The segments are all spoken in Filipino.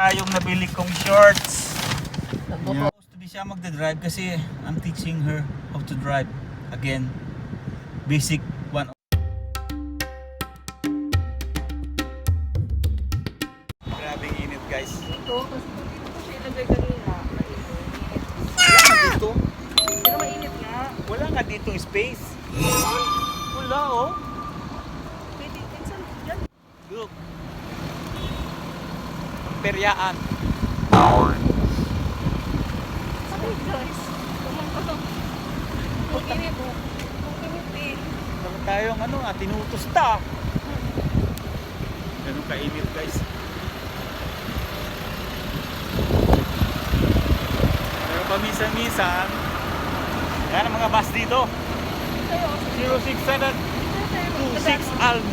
Yung nabili kong shorts. Yeah. Supposed to be siya magdadrive kasi I'm teaching her how to drive again. Basic one. Grabing init guys. Dito, kasi dito ko siya ilagay kanina. Wala nga dito. Pero mainit nga. Wala nga dito space. Wala oh. Pwede, minsan yan. Look. Peryaan. Sorry guys. Kung init. Kung init eh. Meron tayong tinutusta. Ganun kainit guys. Pero paminsan-minsan, yan ang mga bus dito. 06726 Alm.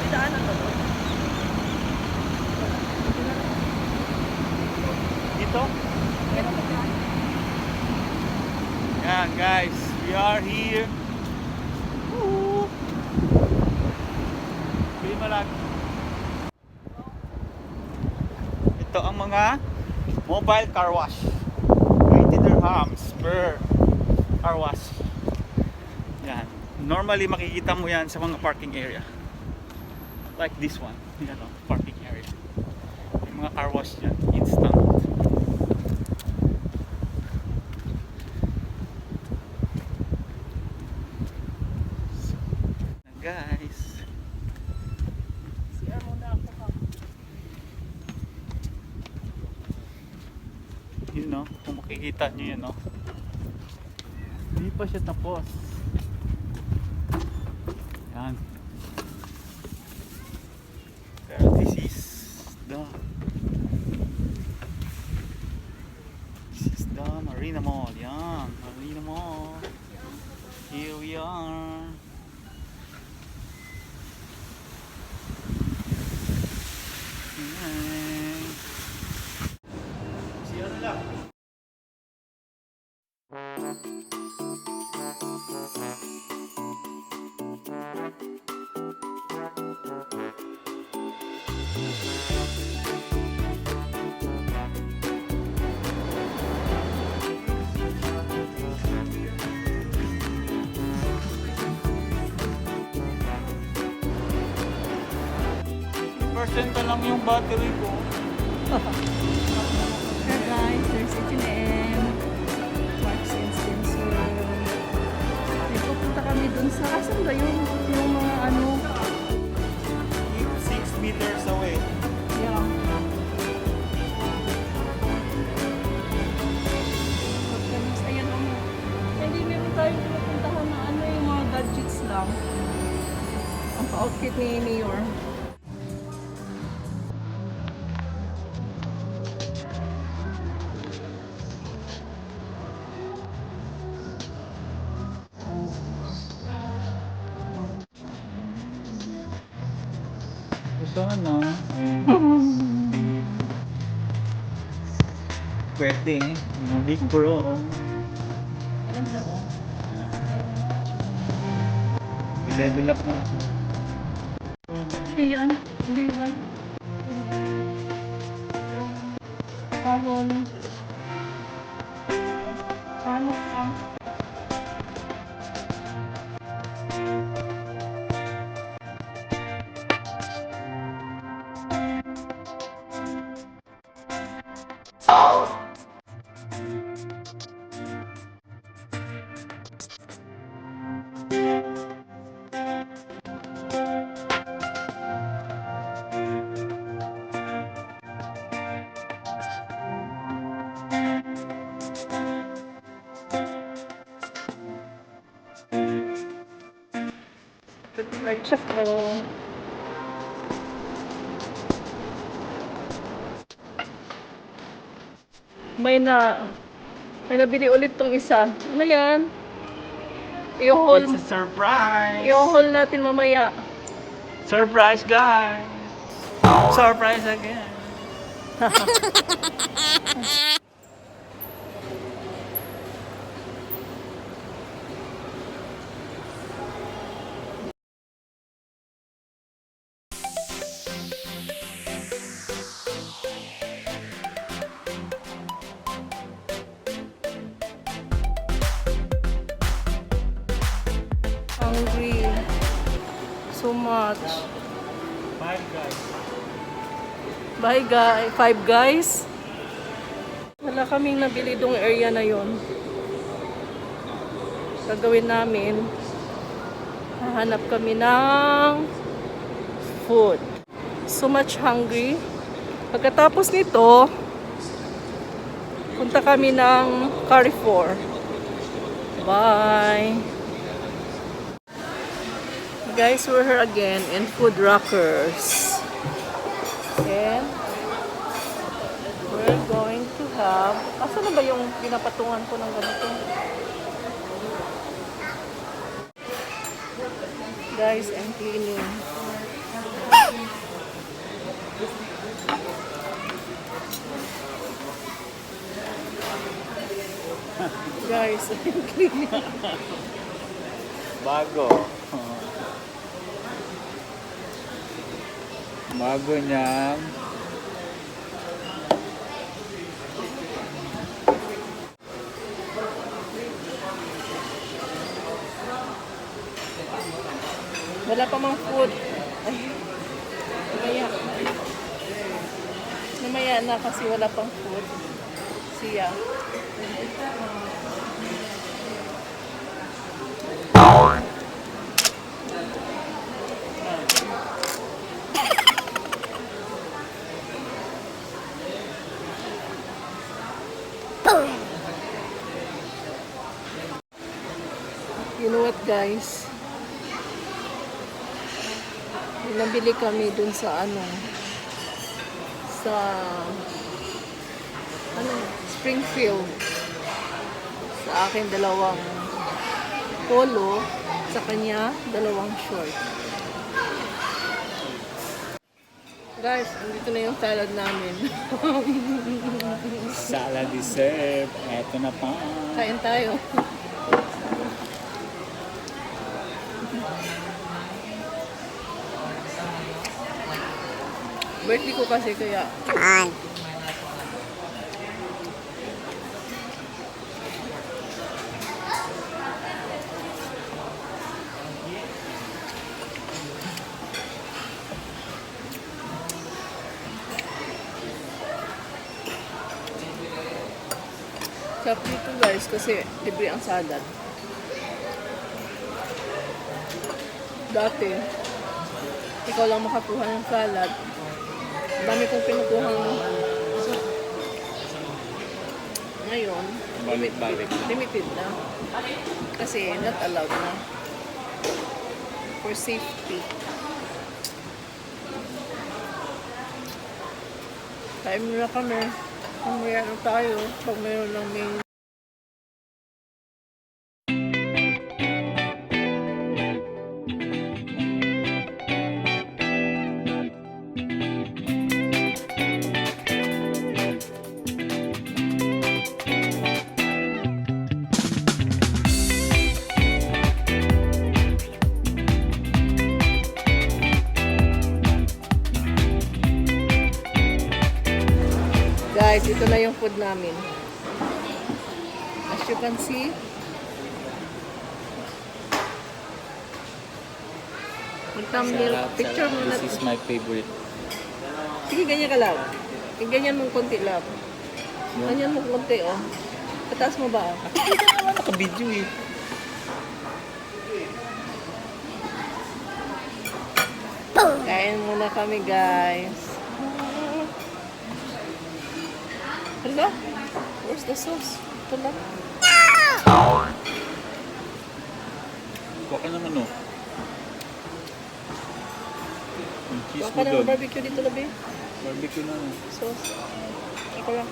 May daanan ba doon? Dito. Yan guys, we are here. Woo! Pili malaki. Ito ang mga mobile car wash. 20 dirhams per car wash. Yan. Normally makikita mo yan sa mga parking area. Like this one. Yan o, parking area. May mga car wash yan. Instant. Guys, CR muna ako ha. yun no, kung makikita nyo yun no, hindi pa siya tapos. Yan, pero this is the Marina Mall. Yan, Marina Mall. Here we are. Percent lang yung battery ko. Here guys, there's H&M. Marks and Spencer. May pupunta kami dun sa asan ba yung mga 6 meters away. Yeah. Pagkalis, ayan hindi meron tayong pinupuntahan na yung mga gadgets lang. Ang pa-outfit ni Mayor. Sana. Pwede. Big Pro. Level up na. Ayan. Hindi ba? Kahon. Paano ka? Check ko. May nabili ulit tong isa. Ano yan? I-haul. It's a surprise. I-haul natin mamaya. Surprise guys. Surprise again. much. Five guys. Bye guys. Five Guys. Wala kaming nabili dong area na yon. Gagawin namin, hahanap kami ng food. So much hungry. Pagkatapos nito, punta kami ng Carrefour. Bye! Guys, we're here again in Food Rockers. And we're going to have... Asa na ba yung pinapatungan ko ng ganito? Guys, I'm cleaning. Guys, I'm cleaning. Bago. Bago niyang Wala pa mang food. Ay, namaya. Namaya na kasi wala pang food. Siya. You know what, guys? Nabili kami dun sa Springfield. Sa akin dalawang polo, sa kanya dalawang short. Guys, andito na yung salad namin. salad dessert. Eto na pa. Kain tayo. Birthday ko kasi kaya. Sarap dito guys kasi libre ang salad. Dati, ikaw lang makakuha ng salad. Dami kong pinukuha mo. Ngayon, Balik-balik. limited na. Kasi not allowed na. For safety. Time na kami. Mamaya na tayo pag mayroon lang may guys, ito na yung food namin. As you can see, mag-thumbnail. Picture mo na. This is my favorite. Sige, ganyan ka lang. Ganyan mong konti lang. Ganyan mong konti, oh. Pataas mo ba? Hindi ka naman naka-video eh. Kain muna kami, guys. Hala? Where's the sauce? Ito lang. Kuha ka naman oh. Yung cheese Baka mo ng doon. barbecue dito labi. Barbecue na oh. Sauce. Ako lang.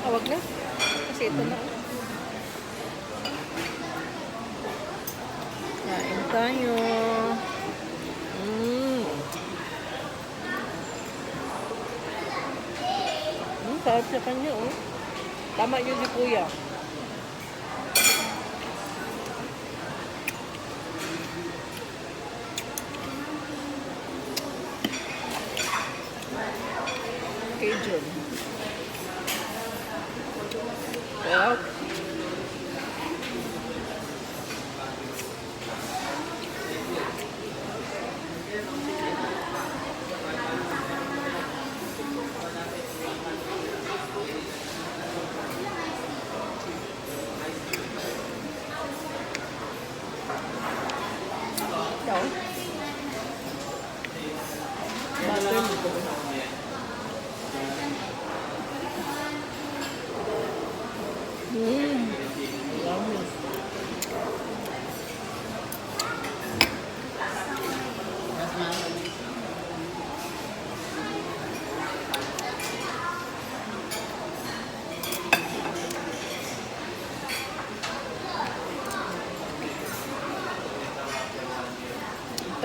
Awag na. Kasi ito na. Kain tayo. Sarap sa kanya, oh. Tama yun si Kuya. Cajun. Well,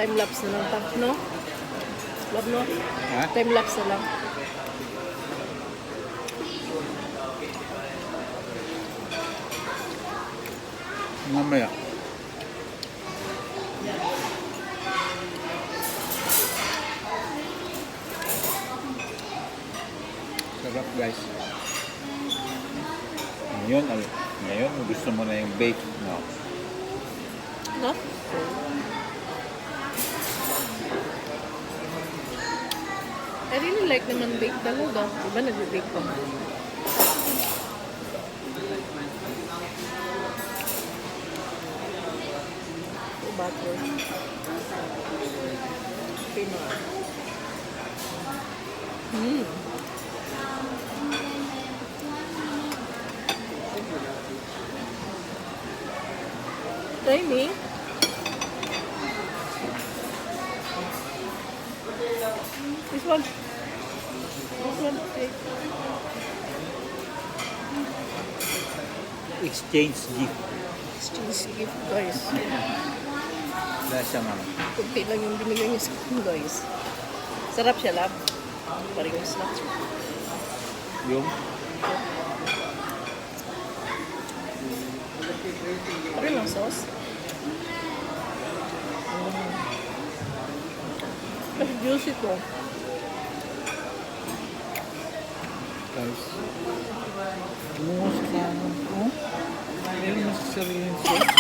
Time lapse na lang ta, no? Love, no? Ha? Time lapse na lang. Mamaya. Sarap guys. Ngayon gusto mo na yung bake. No. No? I really like naman bake talaga. Diba nag-bake pa? Oh, butter. Okay na. Try me. This one. This one. Okay. Exchange gift. Exchange gift, guys. Wala siya ma'am. Kunti lang yung binigay niya sa akin, guys. Sarap siya, lab. Parehas lang. Yung Parehas lang sauce. Mas juicy to. guys. Lumos ka naman ko. Meron mo sa sariling sauce.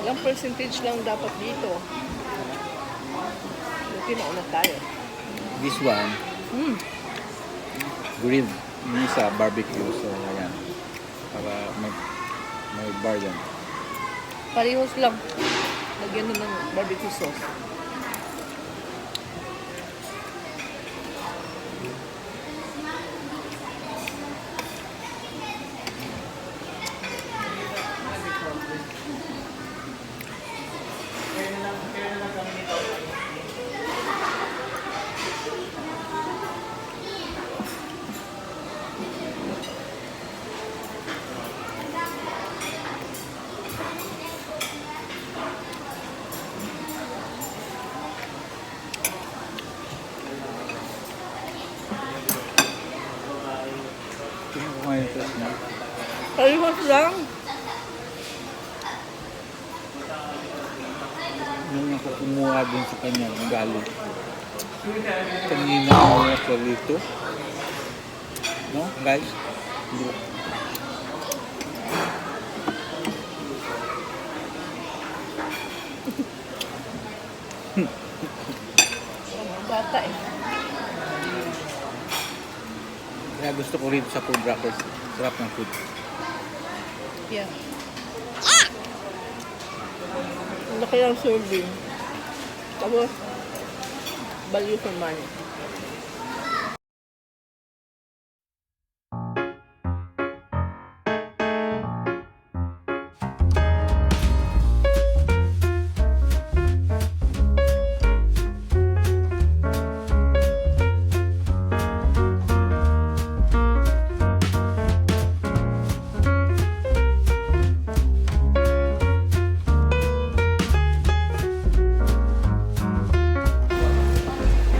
Ilang percentage lang dapat dito. Buti na una tayo. This one, grilled. Yung isa, barbecue. So, ayan. Para may bar yan. Parehas lang. Lagyan na ng barbecue sauce. Tingnan ko ngayon sauce niya. Parehas lang. Yung nakakumuha din sa kanya ng galing. Kanina ako nasa dito. No, guys? Hindi. Bata eh. Kaya gusto ko rin sa food wrappers. Sarap ng food. Yeah. Ang laki ang serving. Tapos, value for money.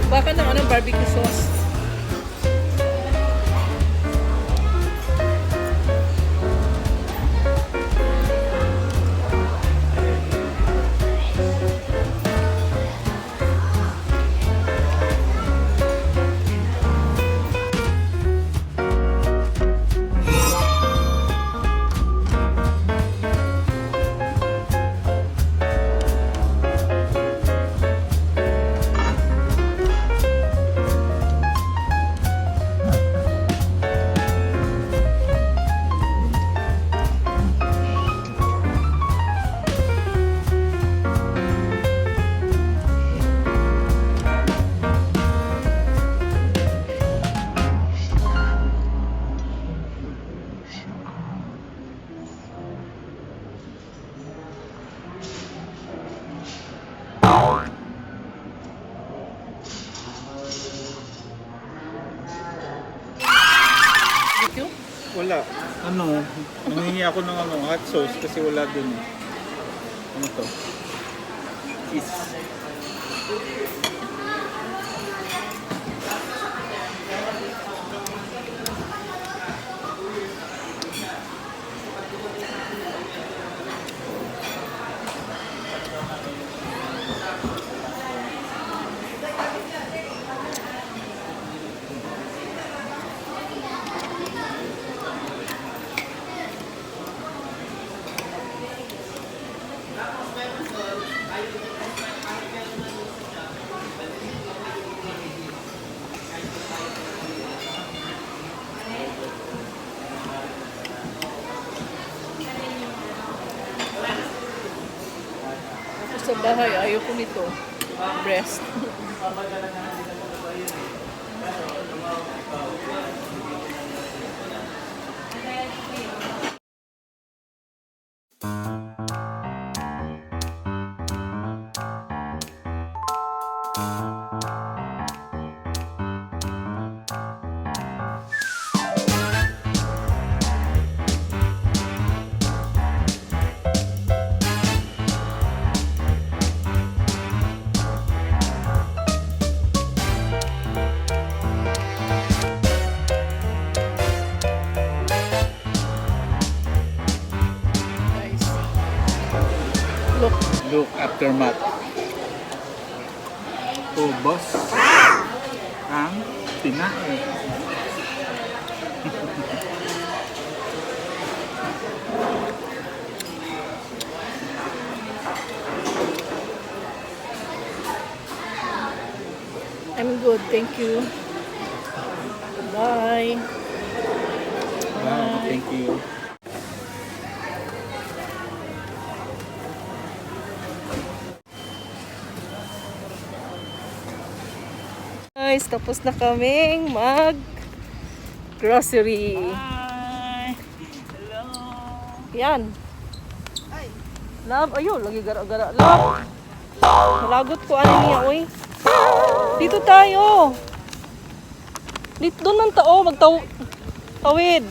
Baka ng anong barbecue sauce. Wala. Ano, nangingi ako ng hot sauce kasi wala dun eh. Ano to? Cheese. Sa bahay, ayoko nito. Breast. Guys. Look. Look, aftermath. Ubos ang tinae. I'm good, thank you. Bye. Wow, thank you. Guys, tapos na kaming mag grocery. Hi! Hello! Yan. Love, ayun, lagi gara-gara. Love. Malagot ko ano niya, oy. Dito tayo. Dito doon ng tao, tawid.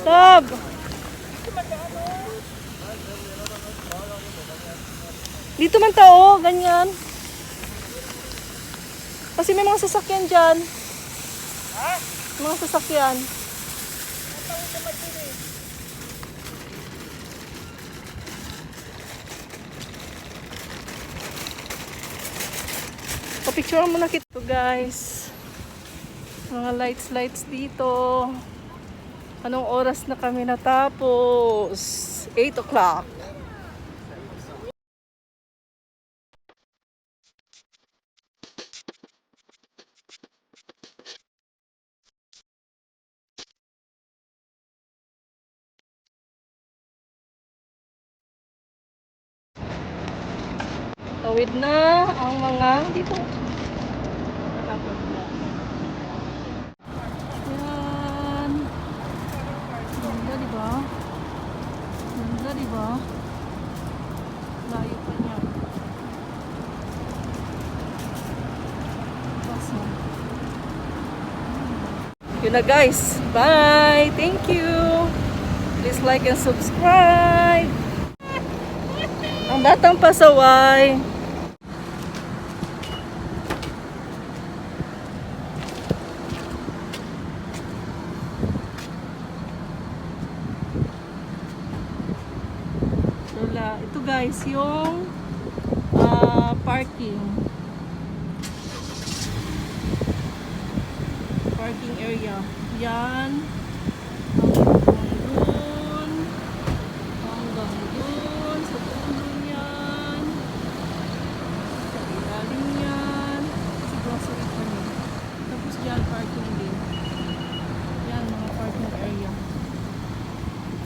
Love. Dito man tao, ganyan. Kasi may mga sasakyan dyan. Mga sasakyan. Papicture mo na kita guys. Mga lights dito. Anong oras na kami natapos? 8 o'clock. Tawid na ang mga dito. Yan. Ganda, diba? Ganda, diba? Layo pa niya. Basa. Yun na guys. Bye! Thank you! Please like and subscribe! Ang batang pasaway. Ito guys, yung parking area. Yan. Hanggang dun. Sa dulo yan. Sa ilalim yan. Kasi grocery kami. Tapos dyan, parking din. Yan, mga parking area.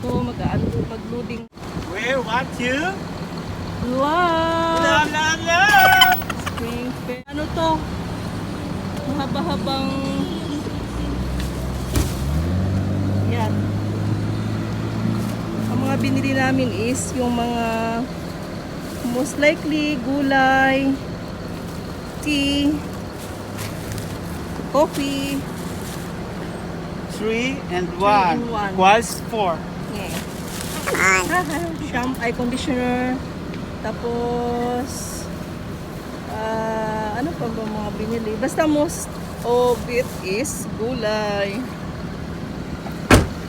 Ito, mag-loading. Where want you? Wow! La la la! Spring Fair. Ano to? Mahaba-habang yan. Ang mga binili namin is yung mga most likely gulay, tea, coffee, 3 and in 1 one. equals 4. Yeah. Shampoo, eye conditioner. Tapos, ano pa ba mga binili? Basta most of it is gulay.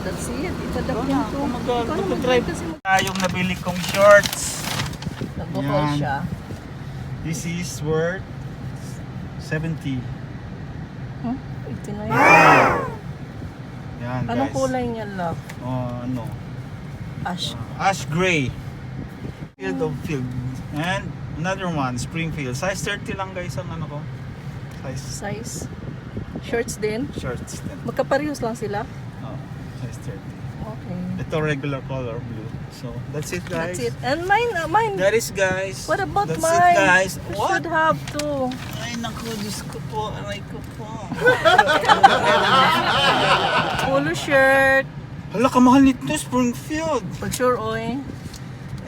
That's it. Ipadakyan ko. Mag-drive. Yung nabili kong shorts. Nag-haul Yan. siya. This is worth 70. Huh? 89. Yan, Anong guys. kulay niya, love? Ano? Ash. Ash gray. Field of field. And another one, Springfield. Size 30 lang guys ang ano ko. Size Size. Shorts din. shorts. Magkaparehas lang sila. Oh, size 30. Okay. Ito regular color blue. So that's it guys. That's it. And mine, That is guys. what about that's mine? it guys. You What? should have to. Ay naku, Diyos ko po. Aray ko po. Polo shirt. Hala, kamahal nito Springfield. Pag sure, oy.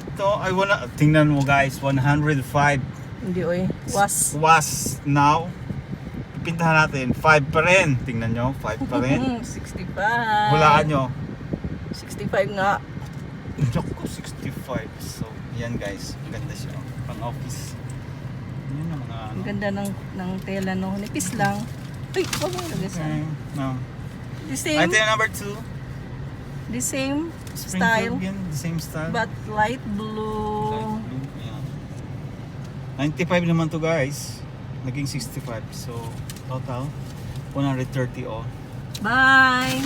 Ito ay wala. Tingnan mo guys, 105 Hindi, oy. Was. was now. Pintahan natin, 5 pa rin. Tingnan nyo, 5 pa rin. 65. Hulaan nyo. 65 nga. Naku, 65. So, yan guys. Ganda siya. Pang office. Yan ang mga ano. Ang ganda ng tela, no? Nipis lang. Uy, huwag mo lagay sa. Okay, no. The same, Item number 2. the same Springfield style, yan, the same style. but light blue. Light blue, yeah. 95 naman to guys. Naging 65. So, total 130 all. Bye!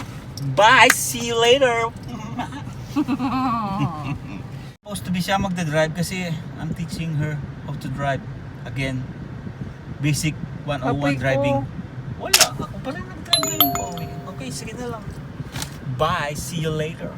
Bye! See you later! Supposed to be siya magdadrive kasi I'm teaching her how to drive. Again, basic 101 Apoy ko. driving. Wala, ako pala nag-drive ngayon po. Okay, sige na lang. Bye! See you later!